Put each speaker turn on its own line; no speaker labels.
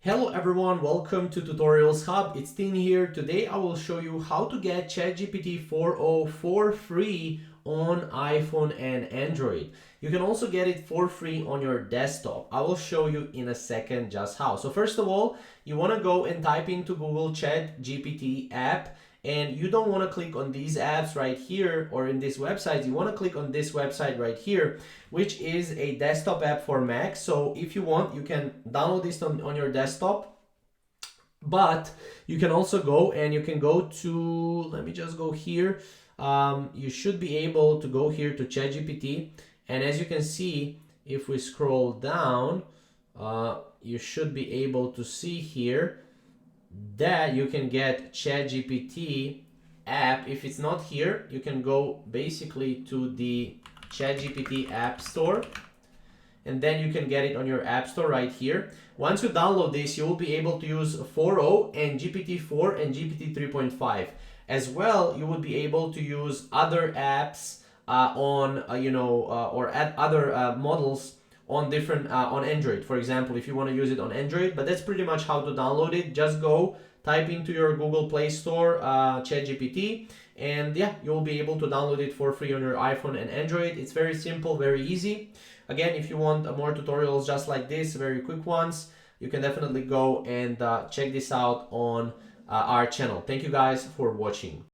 Hello everyone, welcome to Tutorials Hub. It's Tin here. Today I will show you how to get ChatGPT-4o for free on iPhone and Android. You can also get it for free on your desktop. I will show you in a second just how. So first of all, you want to go and type into Google ChatGPT app, and you don't want to click on these apps right here or in this website. You want to click on this website right here, which is a desktop app for Mac. So if you want, you can download this on your desktop, but you can also go and you can go to, let me just go here. You should be able to go here to ChatGPT, and as you can see, if we scroll down, you should be able to see here that you can get ChatGPT app. If it's not here, you can go basically to the ChatGPT app store, and then you can get it on your app store right here. Once you download this, you will be able to use 4o and GPT-4 and GPT 3.5. As well, you will be able to use other apps or add other models on different on Android, for example, if you want to use it on Android. But that's pretty much how to download it. Just go type into your Google Play Store ChatGPT, and yeah, you'll be able to download it for free on your iPhone and Android. It's very simple, very easy. Again, if you want more tutorials just like this, very quick ones, you can definitely go and check this out on our channel. Thank you guys for watching.